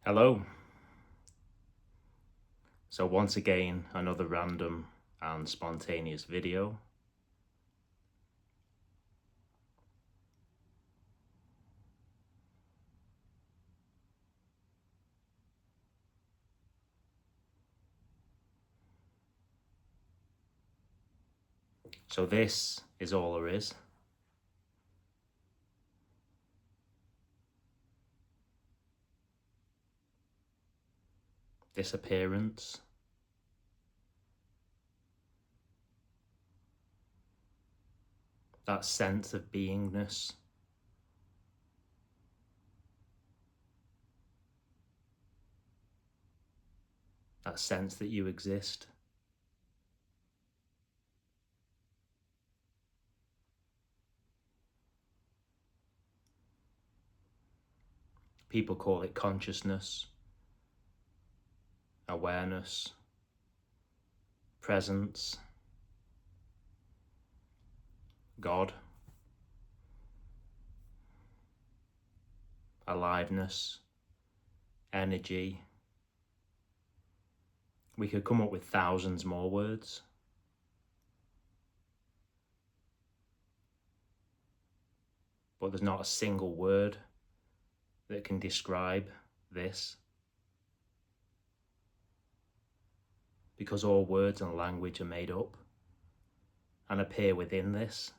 Hello. So once again, another random and spontaneous video. So this is all there is. Disappearance. That sense of beingness. That sense that you exist. People call it consciousness, awareness, presence, God, aliveness, energy. We could come up with thousands more words. But there's not a single word that can describe this. Because all words and language are made up and appear within this.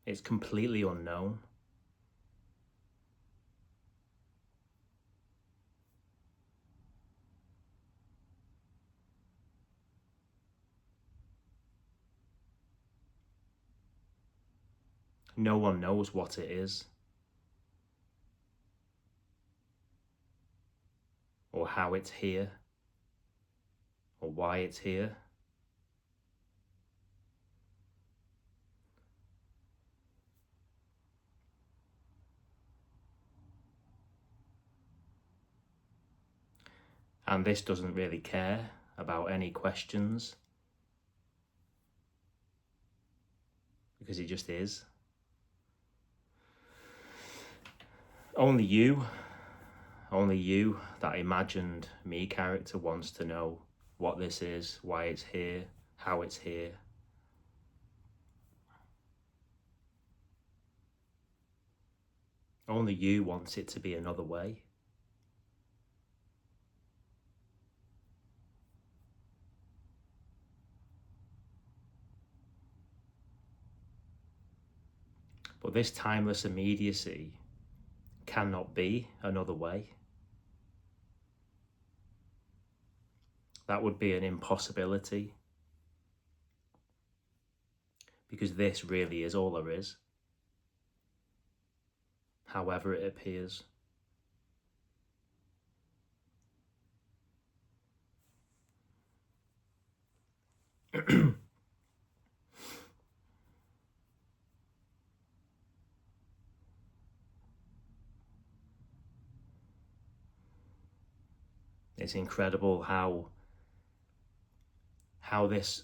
It's completely unknown. No one knows what it is, or how it's here, or why it's here. And this doesn't really care about any questions, because it just is. Only you, that imagined me character, wants to know what this is, why it's here, how it's here. Only you wants it to be another way. But this timeless immediacy cannot be another way. That would be an impossibility, because this really is all there is, however it appears. It's incredible how this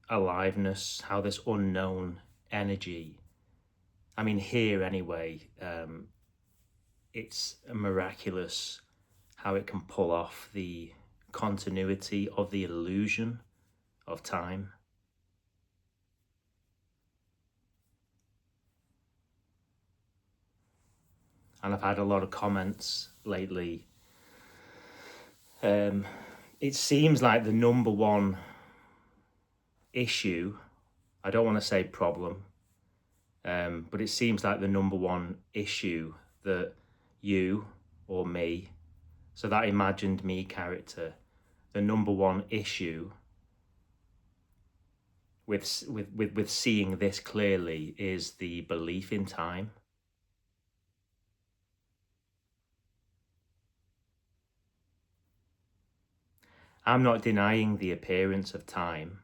aliveness, how this unknown energy, I mean here anyway, it's miraculous how it can pull off the continuity of the illusion of time. And I've had a lot of comments lately. It seems like the number one issue, I don't want to say problem, but it seems like the number one issue that you or me, so that imagined me character, the number one issue with seeing this clearly is the belief in time. I'm not denying the appearance of time,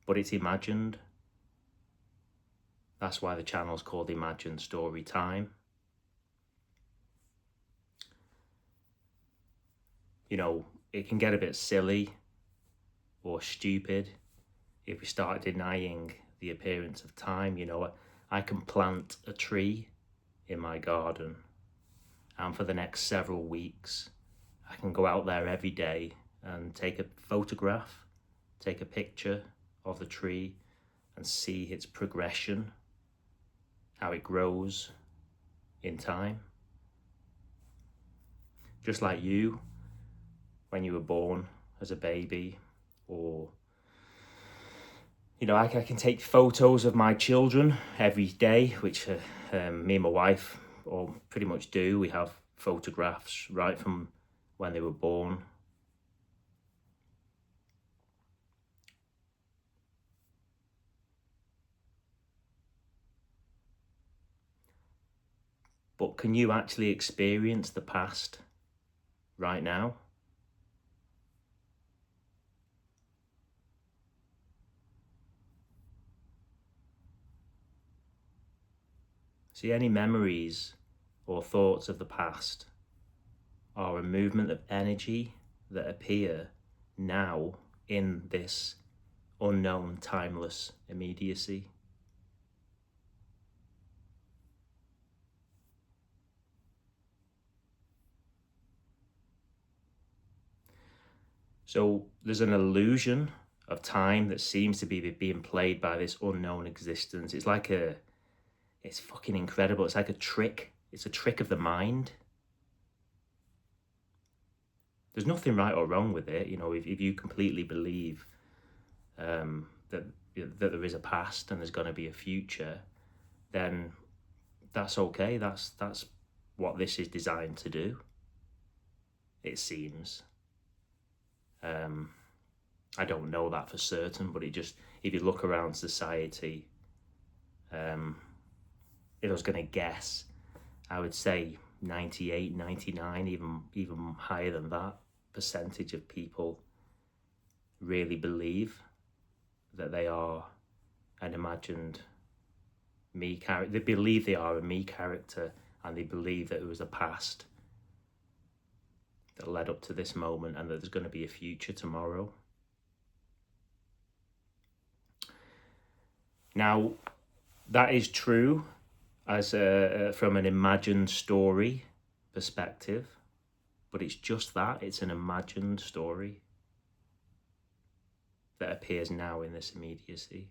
but it's imagined. That's why the channel's called Imagined Story Time. You know, it can get a bit silly or stupid if we start denying the appearance of time. I can plant a tree in my garden, and for the next several weeks, I can go out there every day and take a photograph, take a picture of the tree and see its progression, how it grows in time. Just like you, when you were born as a baby, or I can take photos of my children every day, which me and my wife all pretty much do. We have photographs right from when they were born. But can you actually experience the past right now? See, any memories or thoughts of the past are a movement of energy that appear now in this unknown, timeless immediacy. So there's an illusion of time that seems to be being played by this unknown existence. It's fucking incredible. It's like a trick. It's a trick of the mind. There's nothing right or wrong with it. If you completely believe that there is a past and there's going to be a future, then that's okay. That's what this is designed to do, it seems. I don't know that for certain, but if you look around society, if I was going to guess, I would say 98, 99, even higher than that percentage of people really believe that they are an imagined me character. They believe they are a me character, and they believe that it was a past that led up to this moment and that there's going to be a future tomorrow. Now, that is true as from an imagined story perspective, but it's just that. It's an imagined story that appears now in this immediacy.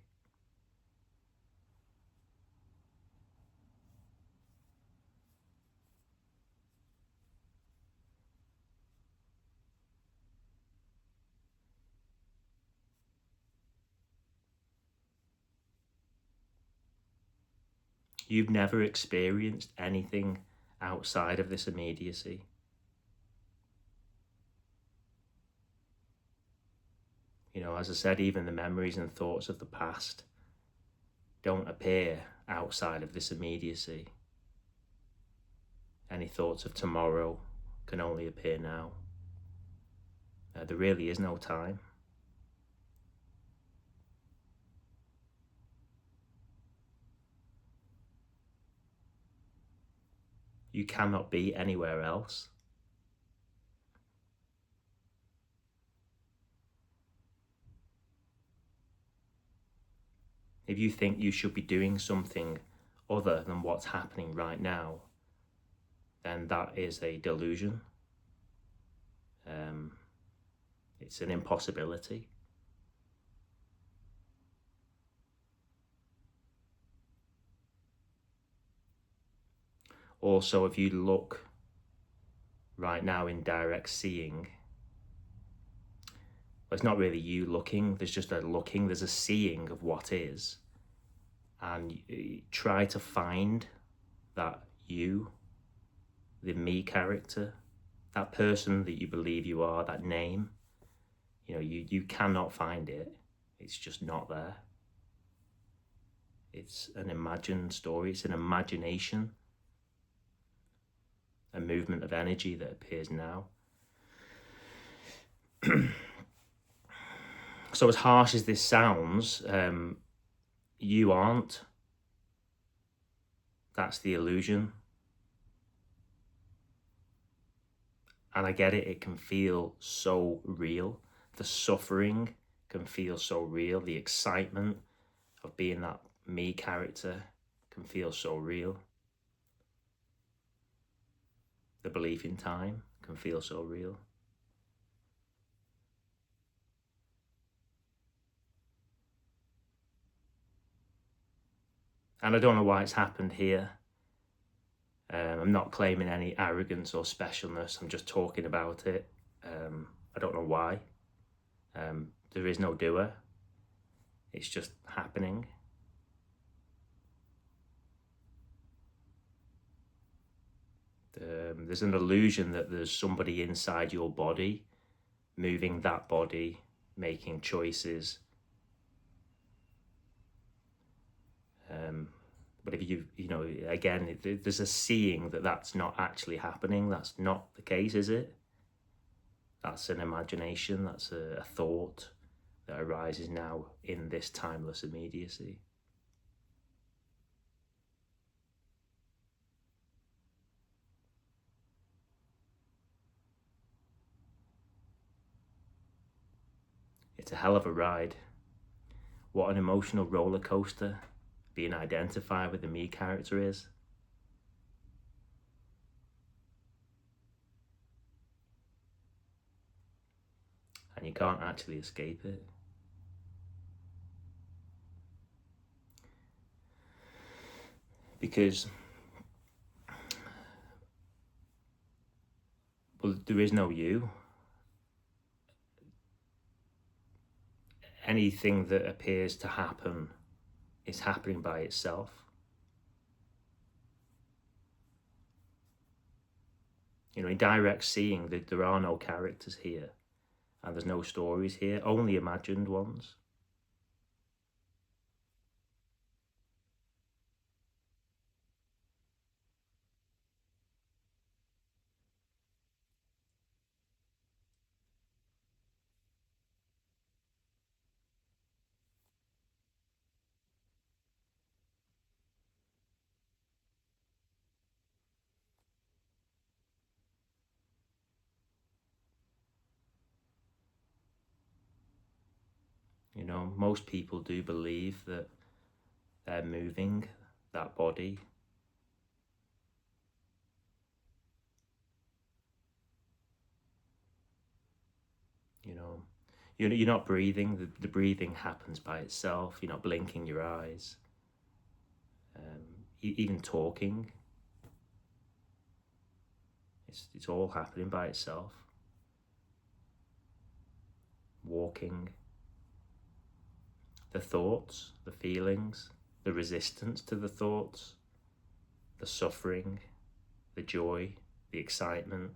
You've never experienced anything outside of this immediacy. As I said, even the memories and thoughts of the past don't appear outside of this immediacy. Any thoughts of tomorrow can only appear now. There really is no time. You cannot be anywhere else. If you think you should be doing something other than what's happening right now, then that is a delusion. It's an impossibility. Also, if you look right now in direct seeing, well, it's not really you looking, there's just a looking, there's a seeing of what is. And you try to find that you, the me character, that person that you believe you are, that name. You cannot find it. It's just not there. It's an imagined story. It's an imagination, a movement of energy that appears now. So as harsh as this sounds, you aren't. That's the illusion. And I get it, it can feel so real. The suffering can feel so real. The excitement of being that me character can feel so real. The belief in time can feel so real. And I don't know why it's happened here. I'm not claiming any arrogance or specialness. I'm just talking about it. I don't know why. There is no doer. It's just happening. There's an illusion that there's somebody inside your body, moving that body, making choices. But if you know, again, there's a seeing that that's not actually happening. That's not the case, is it? That's an imagination. That's a thought that arises now in this timeless immediacy. It's a hell of a ride. What an emotional roller coaster being identified with the me character is. And you can't actually escape it. Because, well, there is no you. Anything that appears to happen is happening by itself. You know, in direct seeing, there are no characters here, and there's no stories here, only imagined ones. You know, most people do believe that they're moving that body. You know, you're not breathing. The breathing happens by itself. You're not blinking your eyes. Even talking, it's all happening by itself. Walking, the thoughts, the feelings, the resistance to the thoughts, the suffering, the joy, the excitement.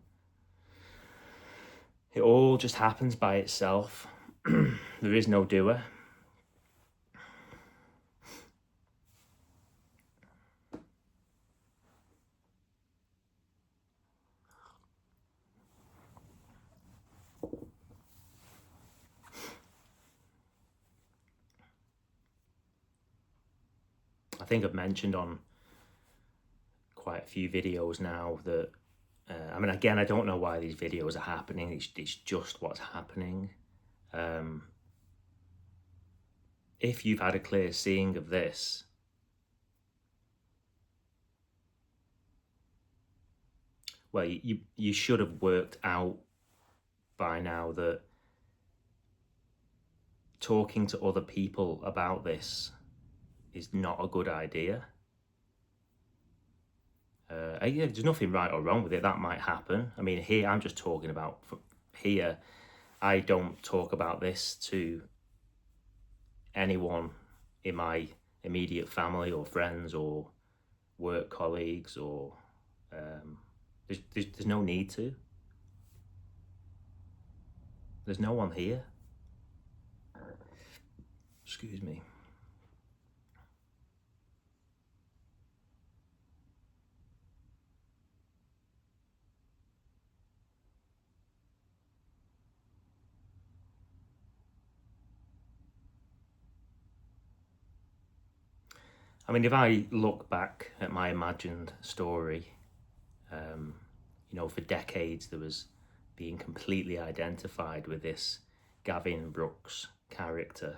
It all just happens by itself. There is no doer. I think I've mentioned on quite a few videos now that, I mean, again, I don't know why these videos are happening. It's just what's happening. If you've had a clear seeing of this, well, you should have worked out by now that talking to other people about this is not a good idea. Yeah, there's nothing right or wrong with it. That might happen. I mean, here, I'm just talking about here. I don't talk about this to anyone in my immediate family or friends or work colleagues, or there's no need to. There's no one here. Excuse me. I mean, if I look back at my imagined story, you know, for decades there was being completely identified with this Gavin Brooks character.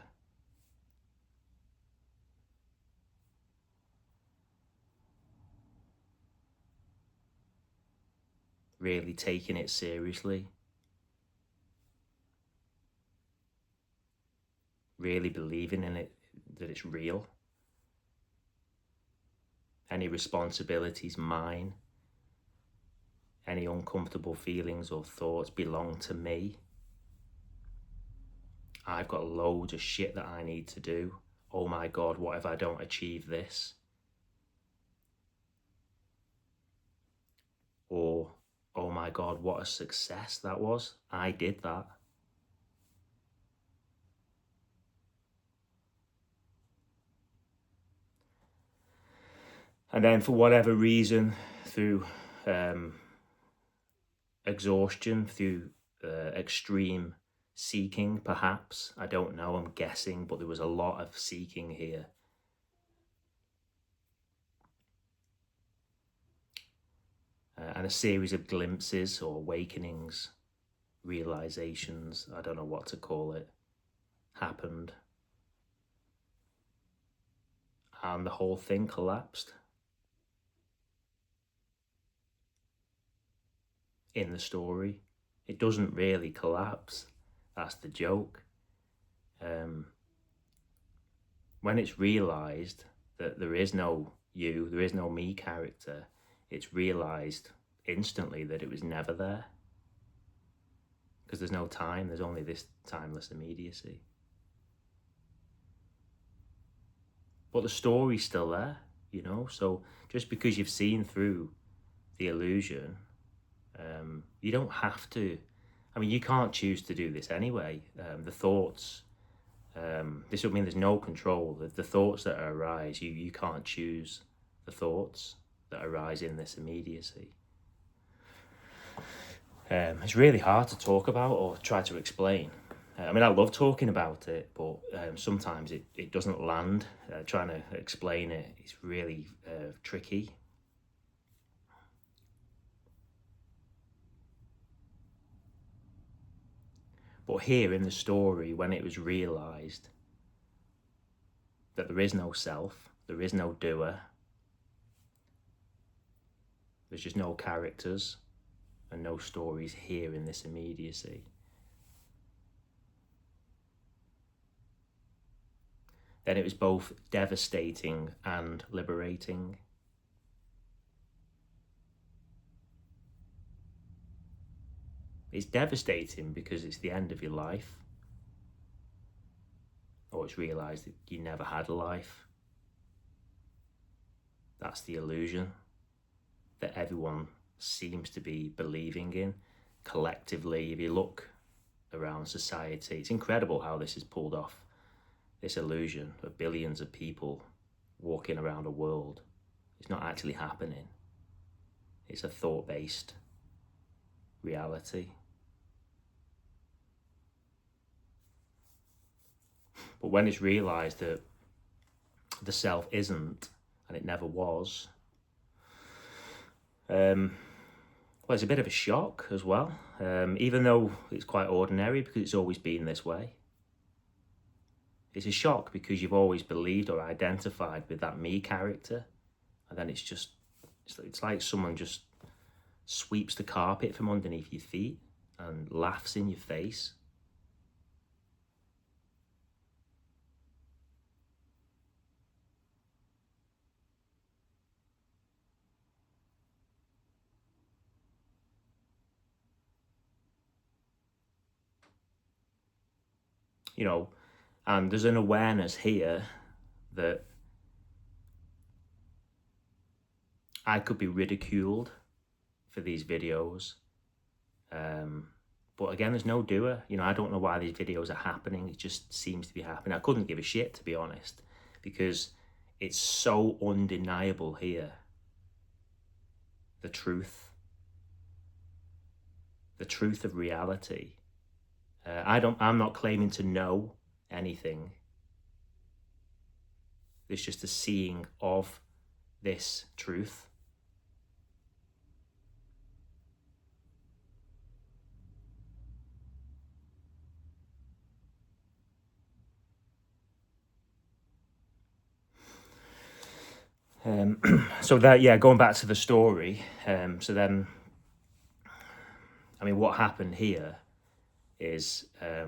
Really taking it seriously. Really believing in it, that it's real. Any responsibilities mine. Any uncomfortable feelings or thoughts belong to me. I've got loads of shit that I need to do. Oh my God, what if I don't achieve this? Or, oh my God, what a success that was. I did that. And then for whatever reason, through exhaustion, through extreme seeking, perhaps, I don't know, I'm guessing, but there was a lot of seeking here. And a series of glimpses or awakenings, realizations, I don't know what to call it, happened. And the whole thing collapsed. In the story, it doesn't really collapse. That's the joke. When it's realized that there is no you, there is no me character, it's realized instantly that it was never there. Because there's no time, there's only this timeless immediacy. But the story's still there, you know? So just because you've seen through the illusion, you don't have to. I mean, you can't choose to do this anyway. The thoughts, this would mean there's no control. The thoughts that arise, you can't choose the thoughts that arise in this immediacy. It's really hard to talk about or try to explain. I mean, I love talking about it, but sometimes it doesn't land. Trying to explain it is really tricky. But here in the story, when it was realised that there is no self, there is no doer, there's just no characters and no stories here in this immediacy. Then it was both devastating and liberating. It's devastating because it's the end of your life, or it's realised that you never had a life. That's the illusion that everyone seems to be believing in collectively. If you look around society, it's incredible how this is pulled off, this illusion of billions of people walking around a world. It's not actually happening. It's a thought-based reality. But when it's realised that the self isn't, and it never was, well, it's a bit of a shock as well, even though it's quite ordinary because it's always been this way. It's a shock because you've always believed or identified with that me character, and then it's like someone just sweeps the carpet from underneath your feet and laughs in your face. You know, and there's an awareness here that I could be ridiculed for these videos. But again, there's no doer. You know, I don't know why these videos are happening. It just seems to be happening. I couldn't give a shit, to be honest, because it's so undeniable here. The truth of reality. I'm not claiming to know anything. It's just a seeing of this truth. So that, yeah, going back to the story. So then, I mean, what happened here is I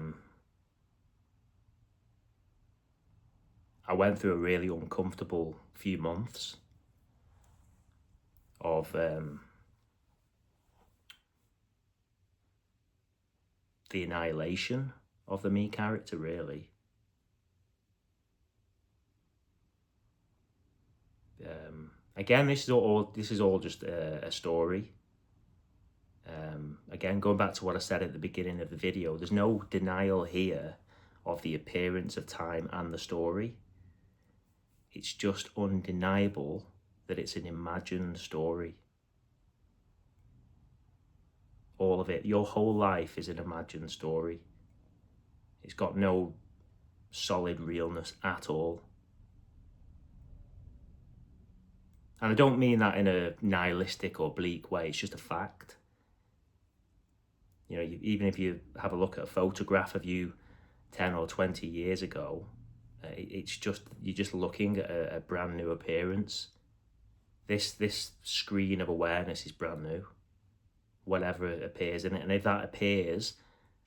went through a really uncomfortable few months of the annihilation of the me character, really. Again, this is all just a story. Again, going back to what I said at the beginning of the video, there's no denial here of the appearance of time and the story. It's just undeniable that it's an imagined story. All of it, your whole life is an imagined story. It's got no solid realness at all. And I don't mean that in a nihilistic or bleak way, it's just a fact. You know, even if you have a look at a photograph of you 10 or 20 years ago, it's just, you're just looking at a brand new appearance. This screen of awareness is brand new, whatever appears in it. And if that appears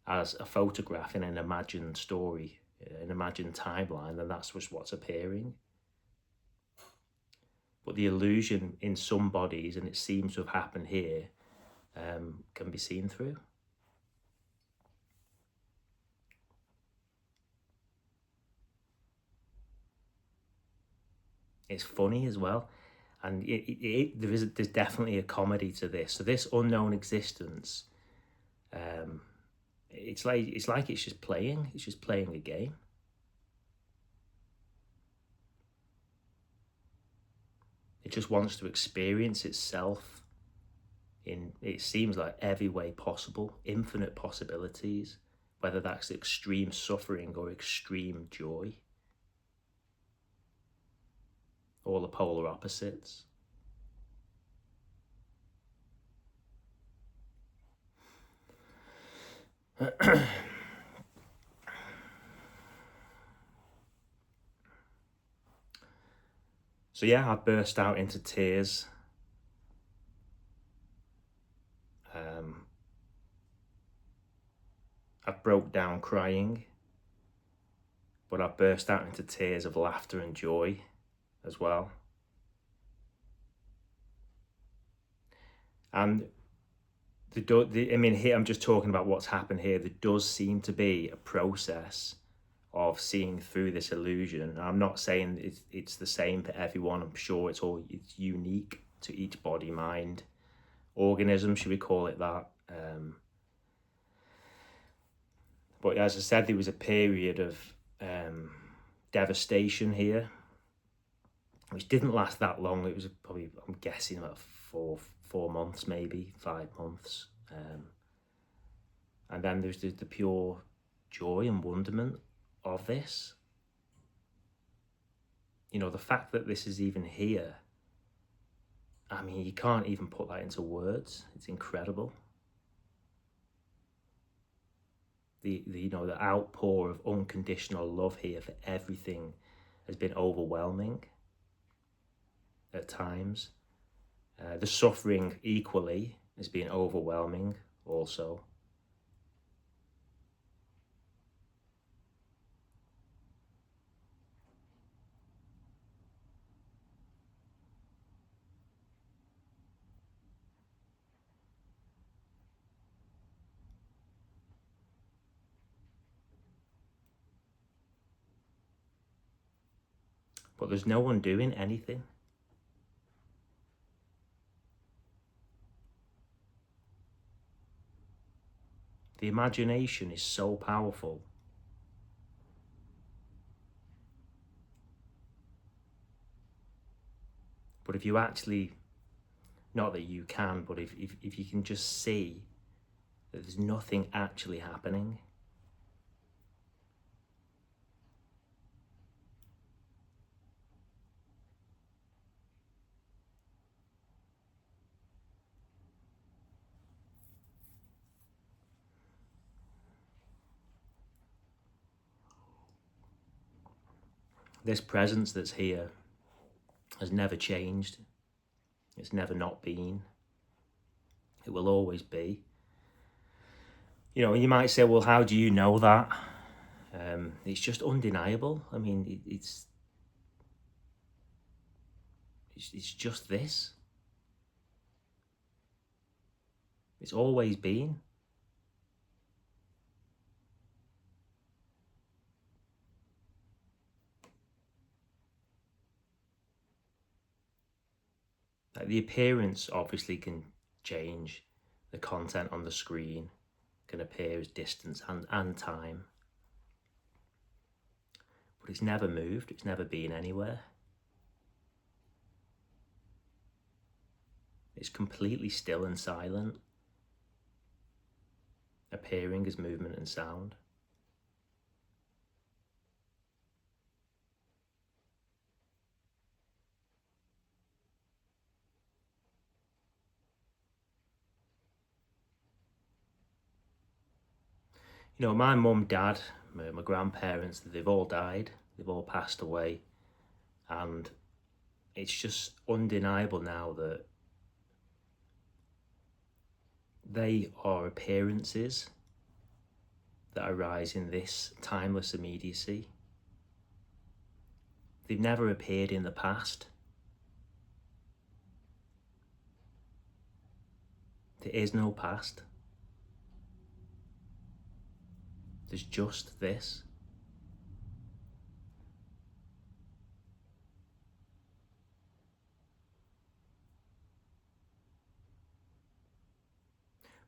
as a photograph in an imagined story, an imagined timeline, then that's just what's appearing. But the illusion in some bodies, and it seems to have happened here, can be seen through. It's funny as well, and there's definitely a comedy to this. So this unknown existence, it's like it's just playing. It's just playing a game. It just wants to experience itself in, it seems like, every way possible, infinite possibilities, whether that's extreme suffering or extreme joy, all the polar opposites. So yeah, I burst out into tears. I broke down crying, but I burst out into tears of laughter and joy as well. And I mean, here I'm just talking about what's happened here. There does seem to be a process of seeing through this illusion. I'm not saying it's the same for everyone. I'm sure it's unique to each body, mind, organism, should we call it that. But as I said, there was a period of devastation here, which didn't last that long. It was probably, I'm guessing, about four months, maybe 5 months. And then there's the pure joy and wonderment of this. You know, the fact that this is even here, I mean, you can't even put that into words. It's incredible. The outpour of unconditional love here for everything has been overwhelming at times. The suffering equally has been overwhelming also. But there's no one doing anything. The imagination is so powerful. But if you actually, not that you can, but if you can just see that there's nothing actually happening, this presence that's here, has never changed. It's never not been. It will always be. You know, you might say, well, how do you know that? It's just undeniable. I mean, it's just this. It's always been. Like, the appearance obviously can change. The content on the screen can appear as distance and time. But it's never moved, it's never been anywhere. It's completely still and silent, appearing as movement and sound. You know, my mum, dad, my grandparents, they've all died, they've all passed away, and it's just undeniable now that they are appearances that arise in this timeless immediacy. They've never appeared in the past. There is no past. There's just this.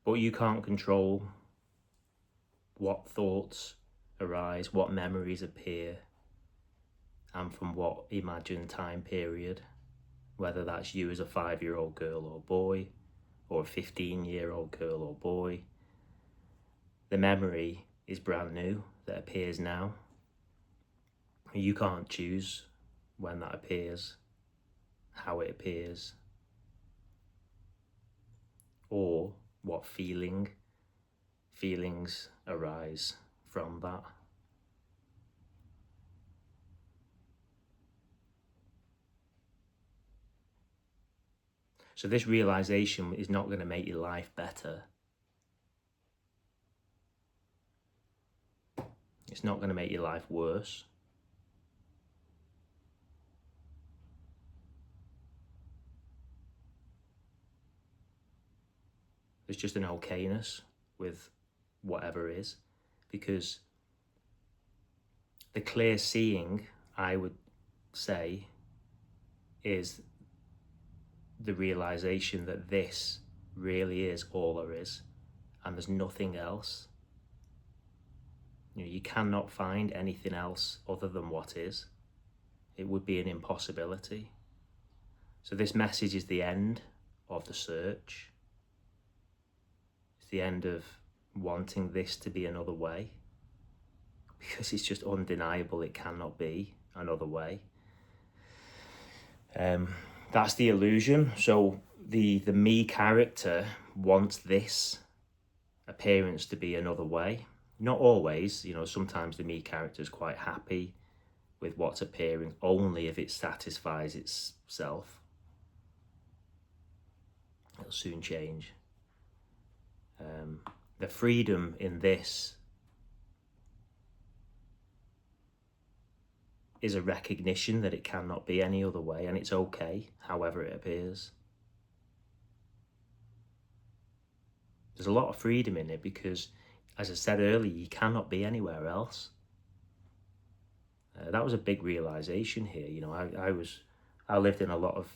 But you can't control what thoughts arise, what memories appear, and from what imagined time period, whether that's you as a 5-year-old girl or boy, or a 15-year-old girl or boy. The memory is brand new, that appears now. You can't choose when that appears, how it appears, or what feelings arise from that. So this realization is not going to make your life better. It's not going to make your life worse. There's just an okayness with whatever is, because the clear seeing, I would say, is the realization that this really is all there is, and there's nothing else. You know, you cannot find anything else other than what is. It would be an impossibility. So this message is the end of the search. It's the end of wanting this to be another way, because it's just undeniable it cannot be another way. That's the illusion. So the me character wants this appearance to be another way. Not always, you know, sometimes the me character is quite happy with what's appearing only if it satisfies itself. It'll soon change. The freedom in this is a recognition that it cannot be any other way, and it's okay however it appears. There's a lot of freedom in it because, as I said earlier, you cannot be anywhere else. That was a big realization here. You know, I lived in a lot of,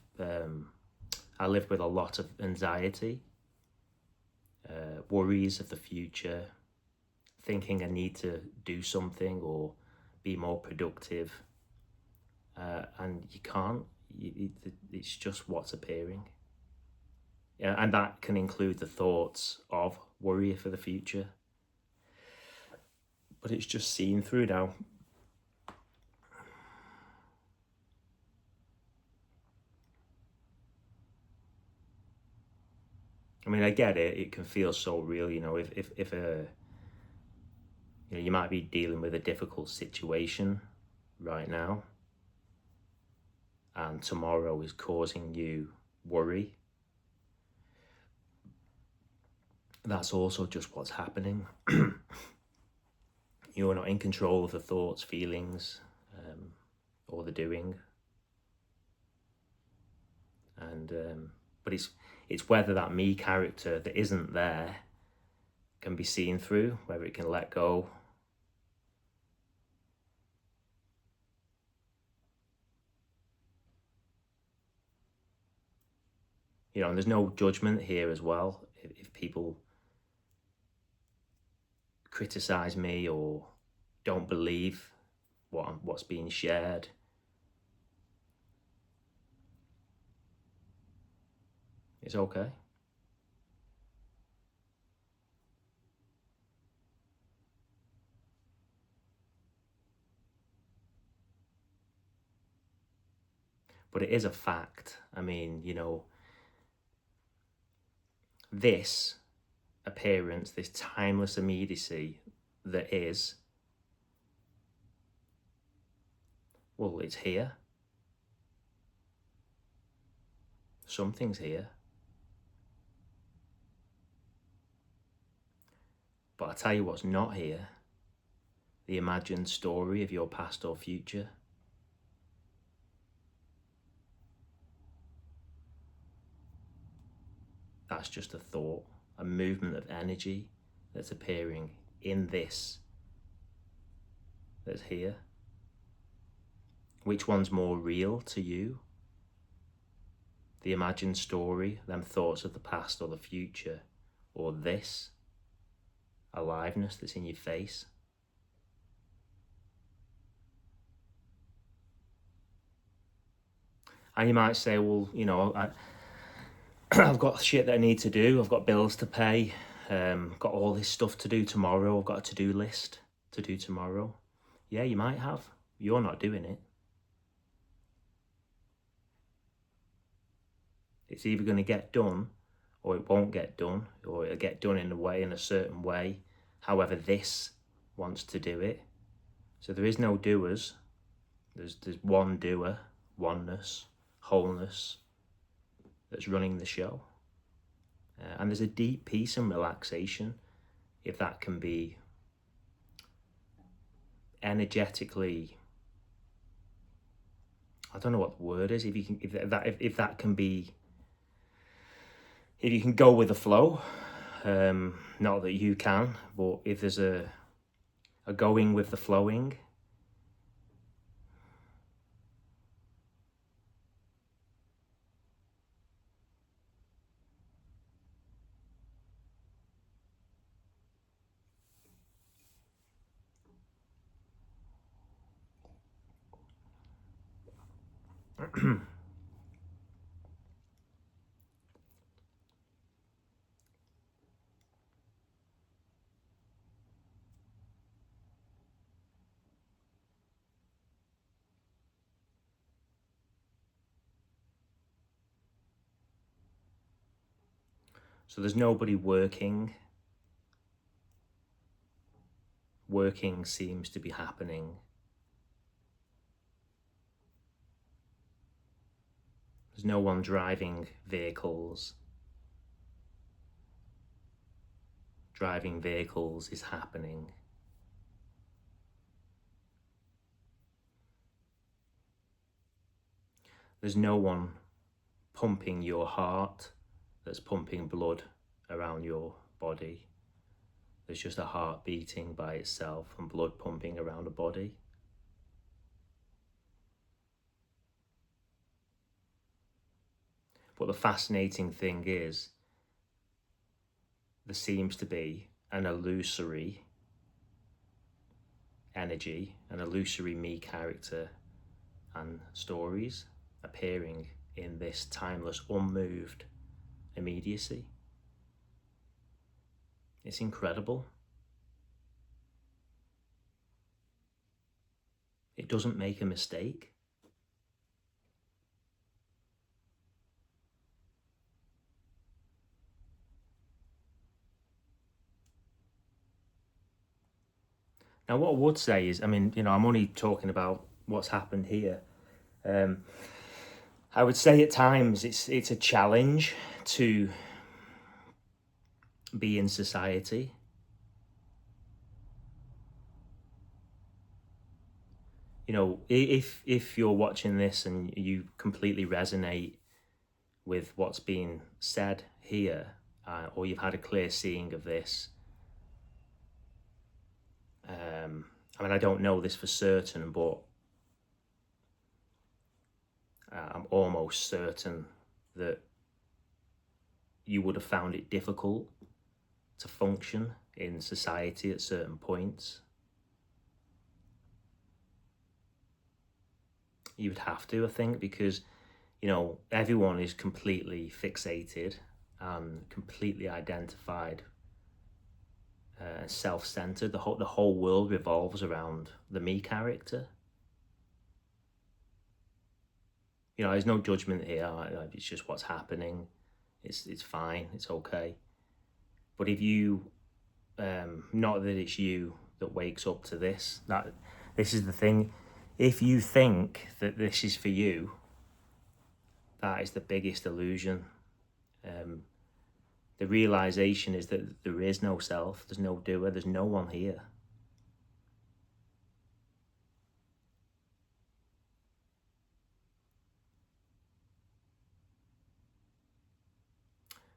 I lived with a lot of anxiety, worries of the future, thinking I need to do something or be more productive, and you can't. It's just what's appearing. Yeah, and that can include the thoughts of worry for the future. But it's just seen through now. I mean, I get it. It can feel so real, you know. If you know, you might be dealing with a difficult situation right now, and tomorrow is causing you worry, that's also just what's happening. You're not in control of the thoughts, feelings, or the doing. And but it's whether that me character that isn't there can be seen through, whether it can let go. You know, and there's no judgment here as well. If people criticize me or don't believe what's being shared, it's okay. But it is a fact. I mean, you know, this appearance, this timeless immediacy that is, well, it's here. Something's here. But I tell you what's not here: the imagined story of your past or future. That's just a thought, a movement of energy that's appearing in this that's here. Which one's more real to you? The imagined story, them thoughts of the past or the future, or this aliveness that's in your face? And you might say, well, you know, I've got shit that I need to do. I've got bills to pay. Got all this stuff to do tomorrow. I've got a to-do list to do tomorrow. Yeah, you might have. You're not doing it. It's either going to get done or it won't get done, or it'll get done in a certain way, however this wants to do it. So there is no doers. There's one doer, oneness, wholeness, that's running the show. And there's a deep peace and relaxation, if that can be energetically, I don't know what the word is, if that can be, if you can go with the flow, not that you can, but if there's a going with the flowing, so there's nobody working. Working seems to be happening. There's no one driving vehicles. Driving vehicles is happening. There's no one pumping your heart that's pumping blood around your body. There's just a heart beating by itself and blood pumping around a body. But the fascinating thing is, there seems to be an illusory energy, an illusory me character and stories appearing in this timeless, unmoved immediacy. It's incredible. It doesn't make a mistake. Now, what I would say is, I mean, you know, I'm only talking about what's happened here. I would say at times it's a challenge to be in society. You know, if you're watching this and you completely resonate with what's being said here, or you've had a clear seeing of this, I mean, I don't know this for certain, but I'm almost certain that you would have found it difficult to function in society at certain points. You would have to, I think, because, you know, everyone is completely fixated and completely identified, self-centered. The whole world revolves around the me character. You know, there's no judgment here. It's just what's happening. It's fine. It's okay. But if you, not that it's you that wakes up to this. This is the thing. If you think that this is for you, that is the biggest illusion. The realization is that there is no self. There's no doer. There's no one here.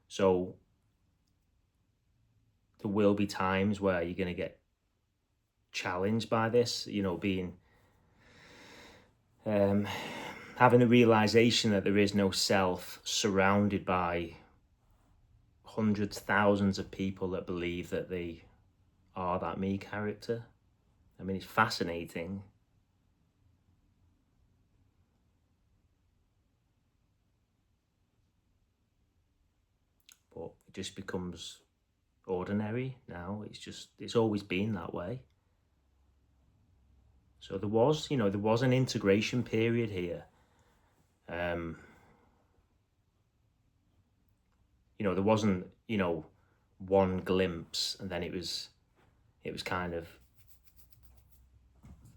So there will be times where you're going to get challenged by this, you know, being having the realization that there is no self, surrounded by hundreds, thousands of people that believe that they are that me character. I mean, it's fascinating. But it just becomes ordinary now. It's always been that way. So there was an integration period here. There wasn't, one glimpse and then it was kind of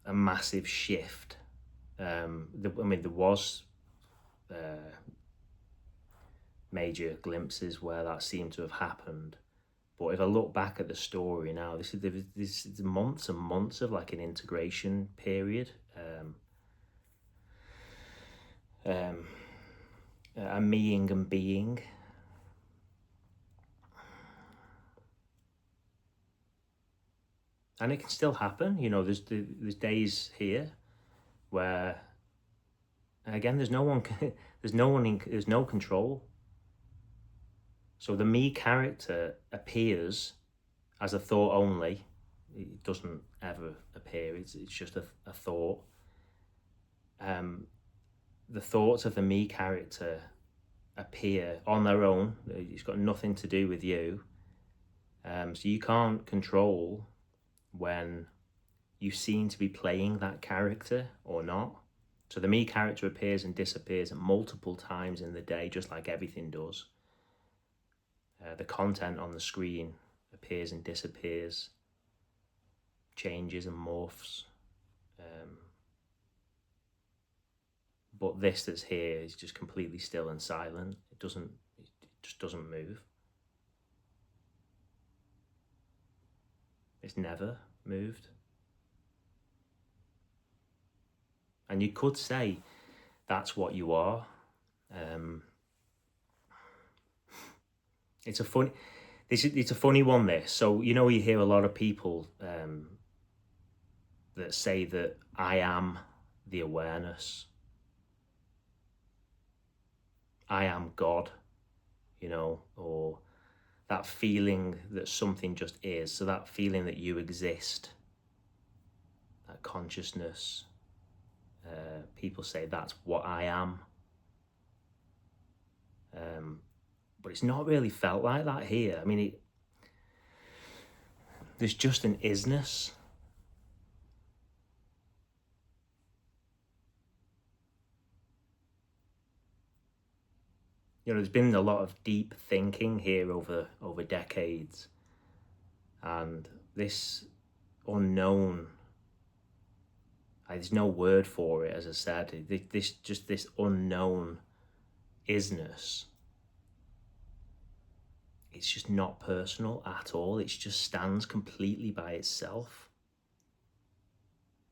a massive shift. There was major glimpses where that seemed to have happened. But if I look back at the story now, this is months and months of like an integration period. A meing and being. And it can still happen, there's days here where, again, there's no control. So the me character appears as a thought only. It doesn't ever appear. It's just a thought. The thoughts of the me character appear on their own. It's got nothing to do with you. So you can't control when you seem to be playing that character or not. So the me character appears and disappears multiple times in the day, just like everything does. The content on the screen appears and disappears, changes and morphs. But this that's here is just completely still and silent. It just doesn't move. It's never moved. And you could say that's what you are. It's a funny one, this. So, you hear a lot of people that say that I am the awareness. I am God, or that feeling that something just is. So that feeling that you exist, that consciousness, people say that's what I am. But it's not really felt like that here. I mean, there's just an isness. There's been a lot of deep thinking here over decades, and this unknown, there's no word for it, as I said, this unknown isness, it's just not personal at all. It just stands completely by itself.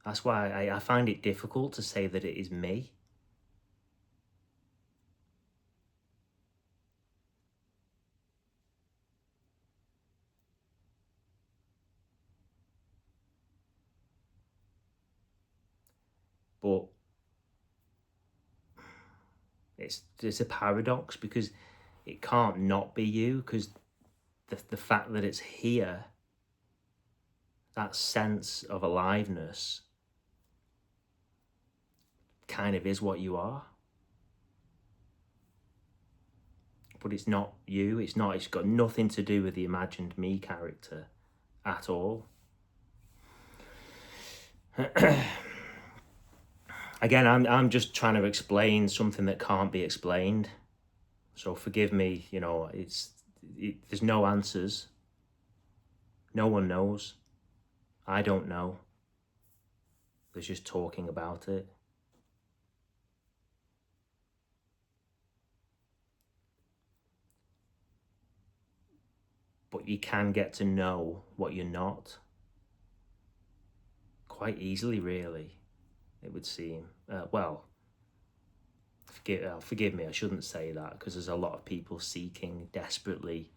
That's why I find it difficult to say that it is me. But it's a paradox, because it can't not be you, because the fact that it's here, that sense of aliveness, kind of is what you are. But it's not you. It's got nothing to do with the imagined me character at all. Again, I'm just trying to explain something that can't be explained. So forgive me, there's no answers. No one knows. I don't know. There's just talking about it. But you can get to know what you're not quite easily, really, it would seem. Forgive me, I shouldn't say that, because there's a lot of people seeking desperately,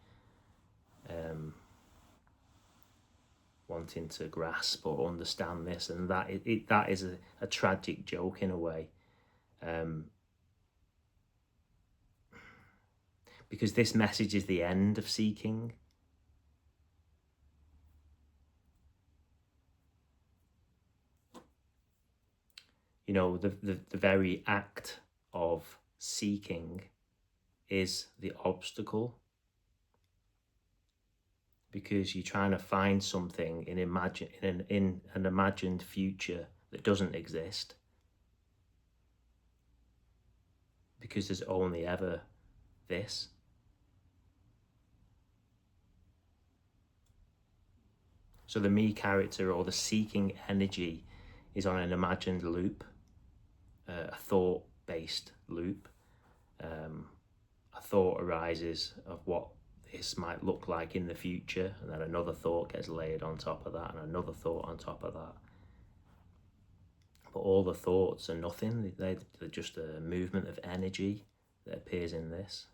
wanting to grasp or understand this, and that is a tragic joke in a way, because this message is the end of seeking. The very act of seeking is the obstacle, because you're trying to find something in an imagined future that doesn't exist, because there's only ever this. So the me character, or the seeking energy, is on an imagined loop, a thought-based loop. A thought arises of what this might look like in the future, and then another thought gets layered on top of that, and another thought on top of that. But all the thoughts are nothing. They're just a movement of energy that appears in this.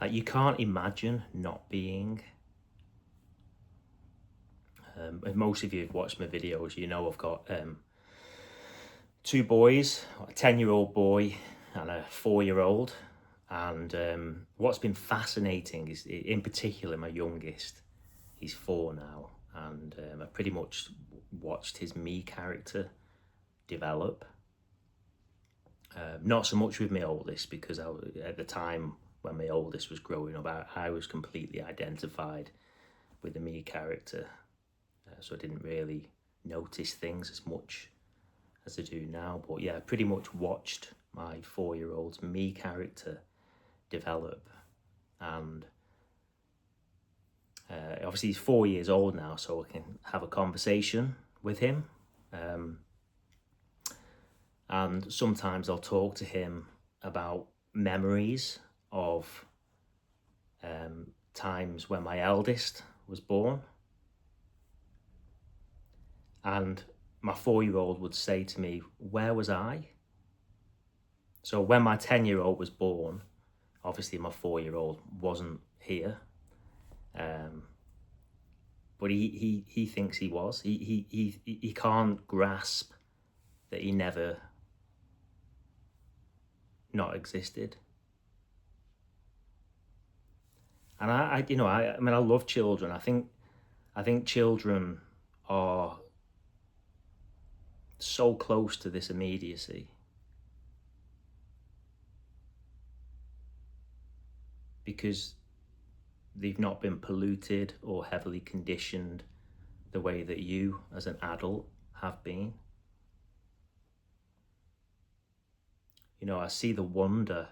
Like, you can't imagine not being. If most of you have watched my videos, I've got two boys, a 10-year-old boy and a 4-year-old. And what's been fascinating is, in particular, my youngest, he's 4 now, and I pretty much watched his me character develop. Not so much with my oldest, because at the time when my oldest was growing up, I was completely identified with the me character, so I didn't really notice things as much as I do now. But yeah, I pretty much watched my 4-year-old's me character develop, and obviously he's 4 years old now, so I can have a conversation with him, and sometimes I'll talk to him about memories of times when my eldest was born, and my 4-year-old would say to me, "Where was I?" So when my 10-year-old was born, obviously my 4-year-old wasn't here, but he thinks he was. He can't grasp that he never not existed. And I love children. I think children are so close to this immediacy. because they've not been polluted or heavily conditioned the way that you as an adult have been. You know, I see the wonder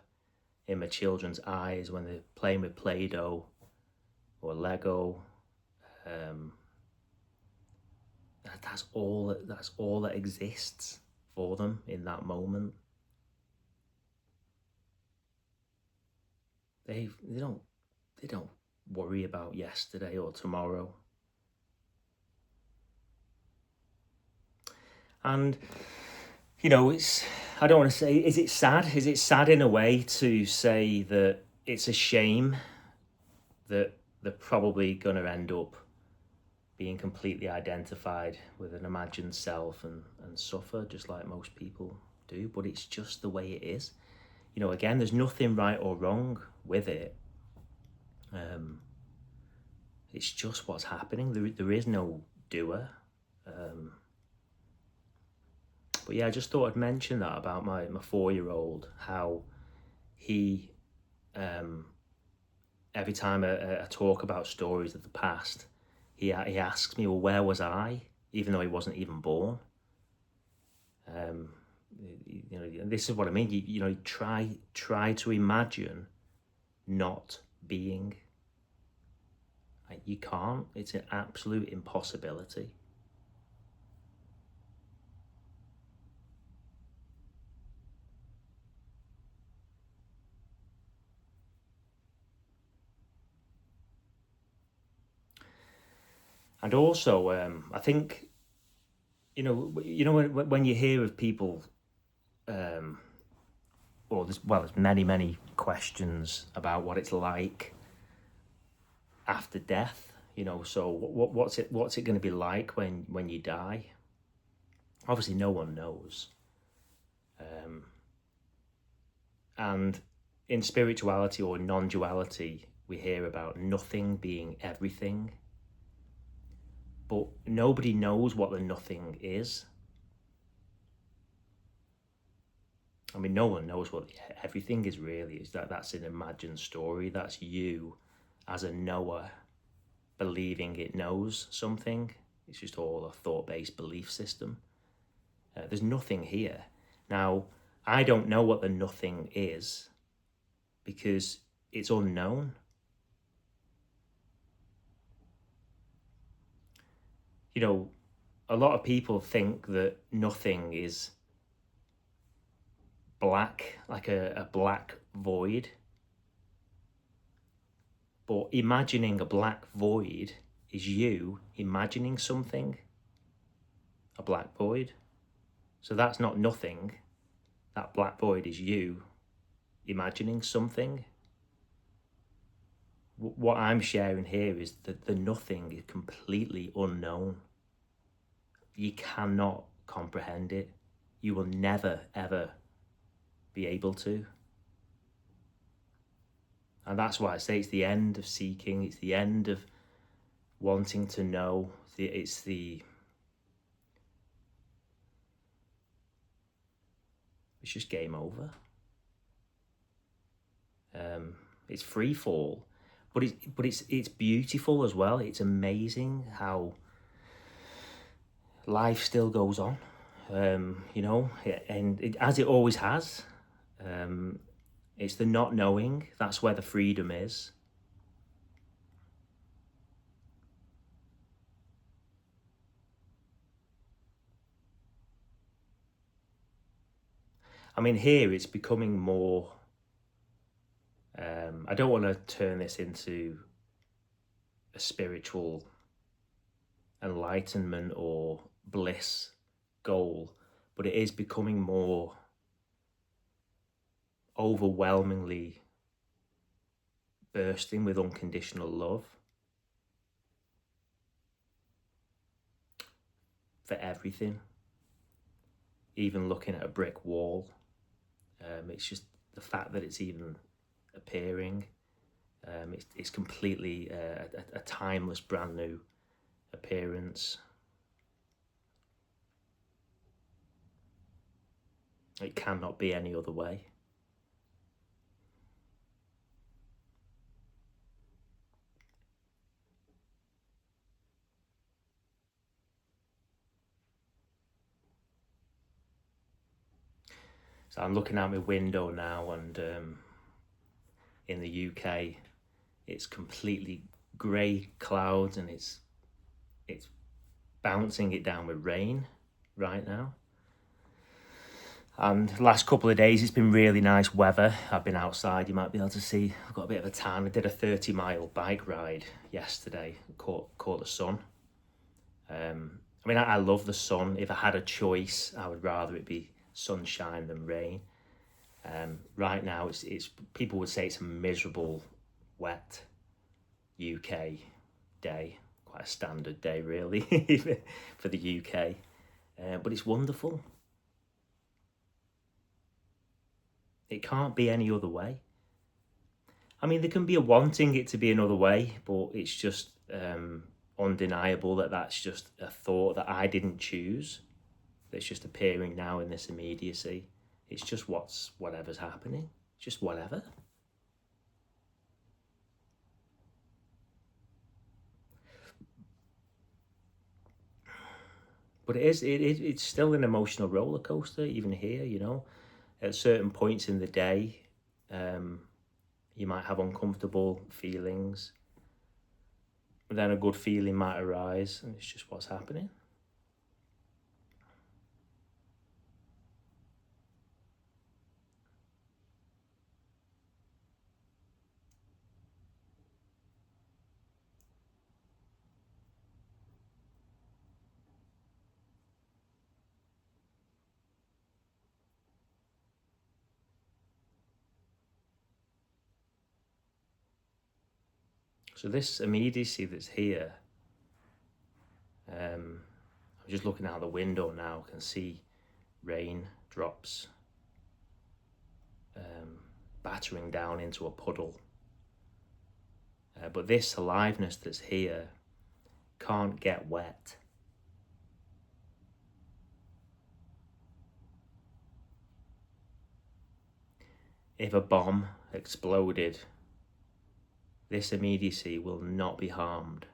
in my children's eyes when they're playing with Play-Doh or Lego. That's all that exists for them in that moment. They don't worry about yesterday or tomorrow. And you know, I don't want to say, is it sad? Is it sad in a way to say that it's a shame that they're probably going to end up being completely identified with an imagined self and suffer just like most people do, but it's just the way it is. You know, again, there's nothing right or wrong with it. It's just what's happening. There is no doer. But yeah, I just thought I'd mention that about my 4-year-old, how he, every time I talk about stories of the past, he asks me, well, where was I? Even though he wasn't even born. You know, this is what I mean. You know, try to imagine not being. Like, you can't. It's an absolute impossibility. And also, I think, you know when you hear of people, or there's many questions about what it's like after death. You know, so what's it going to be like when you die? Obviously, no one knows. And in spirituality or non-duality, we hear about nothing being everything. But nobody knows what the nothing is. I mean, no one knows what everything is really. That's an imagined story. That's you as a knower believing it knows something. It's just all a thought-based belief system. There's nothing here. Now, I don't know what the nothing is because it's unknown. You know, a lot of people think that nothing is black, like a black void. But imagining a black void is you imagining something, a black void. So that's not nothing. That black void is you imagining something. What I'm sharing here is that the nothing is completely unknown. You cannot comprehend it. You will never, ever be able to. And that's why I say it's the end of seeking. It's the end of wanting to know. It's just game over. It's free fall, but it's beautiful as well. It's amazing how life still goes on, you know, and as it always has. It's the not knowing. That's where the freedom is. I mean, here it's becoming more. I don't want to turn this into a spiritual enlightenment or bliss goal, but it is becoming more overwhelmingly bursting with unconditional love for everything. Even looking at a brick wall, it's just the fact that it's even appearing. It's completely a timeless, brand new appearance. It cannot be any other way. So I'm looking out my window now, and in the UK, it's completely grey clouds, and it's bouncing it down with rain right now. And the last couple of days, it's been really nice weather. I've been outside, you might be able to see. I've got a bit of a tan. I did a 30-mile bike ride yesterday, caught the sun. I mean, I love the sun. If I had a choice, I would rather it be sunshine than rain. Right now, it's people would say it's a miserable, wet UK day. Quite a standard day, really, for the UK. But it's wonderful. It can't be any other way. I mean, there can be a wanting it to be another way, but it's just undeniable that that's just a thought that I didn't choose. That's just appearing now in this immediacy. It's just whatever's happening. Just whatever. But it's still an emotional roller coaster, even here, you know. At certain points in the day, you might have uncomfortable feelings. But then a good feeling might arise, and it's just what's happening. So this immediacy that's here, I'm just looking out the window now, can see rain drops battering down into a puddle. But this aliveness that's here can't get wet. If a bomb exploded, this immediacy will not be harmed.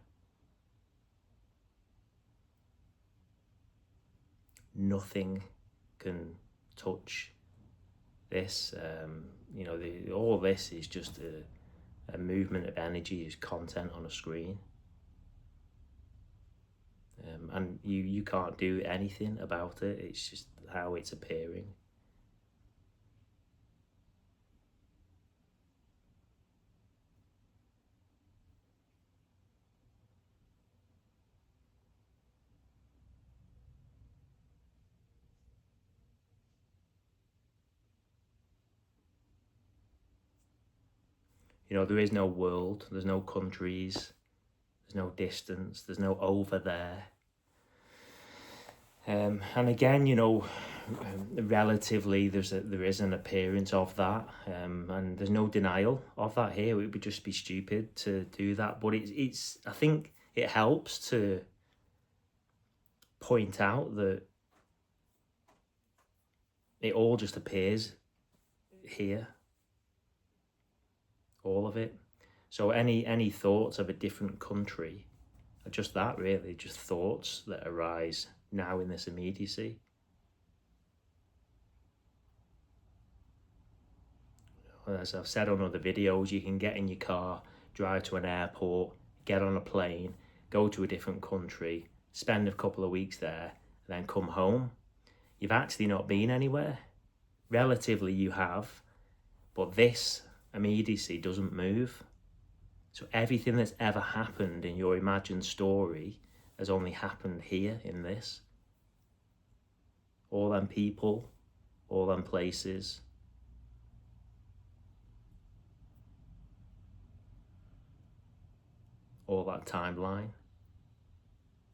Nothing can touch this. You know, all this is just a movement of energy, is content on a screen. And you can't do anything about it. It's just how it's appearing. You know, there is no world, there's no countries, there's no distance, there's no over there. And again, you know, relatively there is an appearance of that, and there's no denial of that here. It would just be stupid to do that, but it's I think it helps to point out that it all just appears here, all of it. So any thoughts of a different country are just that, really, just thoughts that arise now in this immediacy. As I've said on other videos, you can get in your car, drive to an airport, get on a plane, go to a different country, spend a couple of weeks there, and then come home. You've actually not been anywhere. Relatively you have, but this immediacy doesn't move. So everything that's ever happened in your imagined story has only happened here in this. All them people, all them places. All that timeline.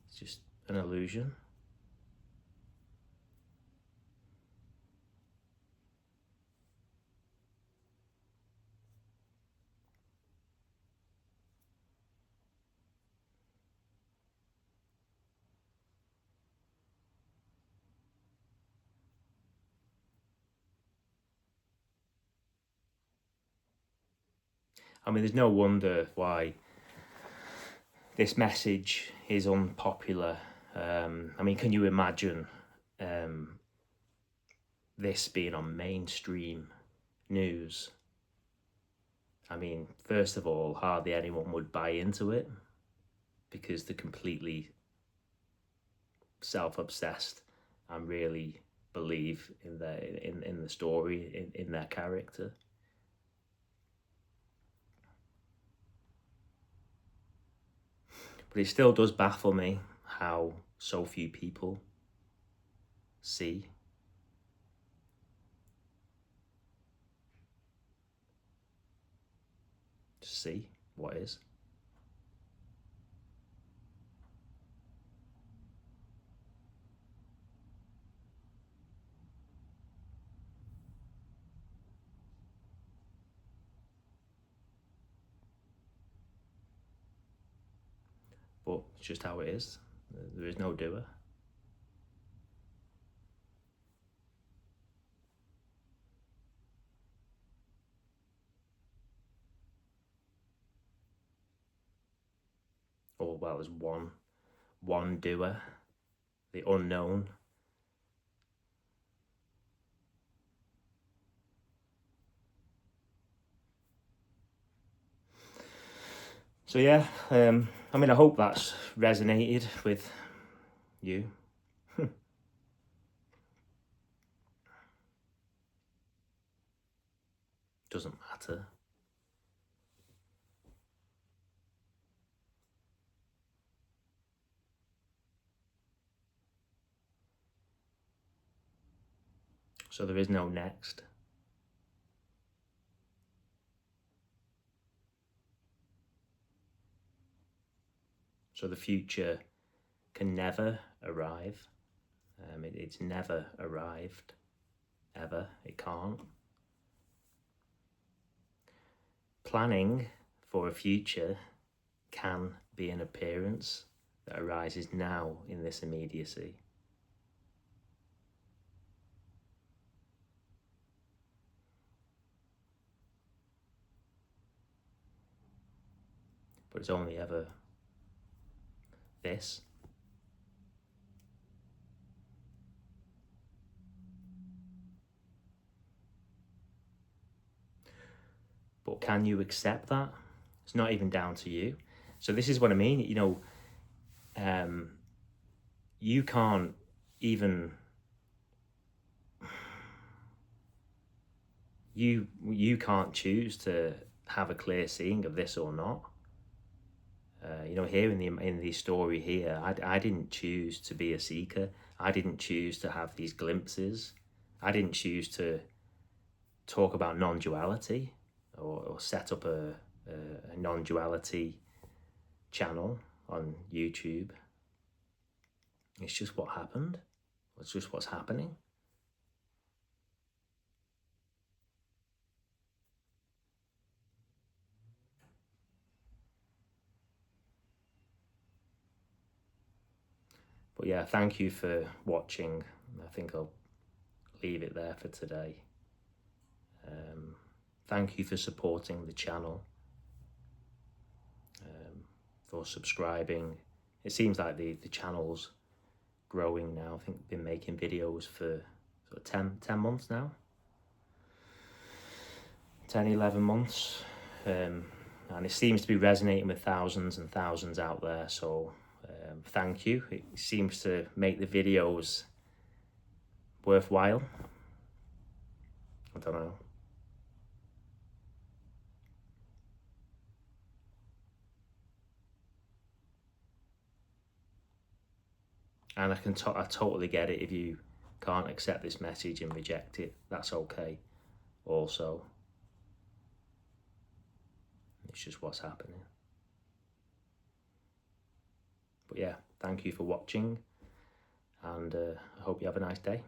It's just an illusion. I mean, there's no wonder why this message is unpopular. I mean, can you imagine the this being on mainstream news, I mean, first of all, hardly anyone would buy into it because they're completely self-obsessed and really believe in the story, in their character. But it still does baffle me how so few people see what is. But it's just how it is. There is no doer. Or well, there's one doer, the unknown. So yeah, I mean, I hope that's resonated with you. Doesn't matter. So there is no next. So the future can never arrive. It's never arrived, ever. It can't. Planning for a future can be an appearance that arises now in this immediacy. But it's only ever this. But can you accept that? It's not even down to you. So this is what I mean, you know, you can't even, you can't choose to have a clear seeing of this or not. You know, here in the story here, I didn't choose to be a seeker. I didn't choose to have these glimpses. I didn't choose to talk about non-duality or set up a non-duality channel on YouTube. It's just what happened. It's just what's happening. But yeah, thank you for watching. I think I'll leave it there for today. Thank you for supporting the channel, for subscribing. It seems like the channel's growing now. I think I've been making videos for sort of 10 months now. 10, 11 months. And it seems to be resonating with thousands and thousands out there. So thank you. It seems to make the videos worthwhile. I don't know. And I totally get it if you can't accept this message and reject it. That's okay also. It's just what's happening. But yeah, thank you for watching, and I hope you have a nice day.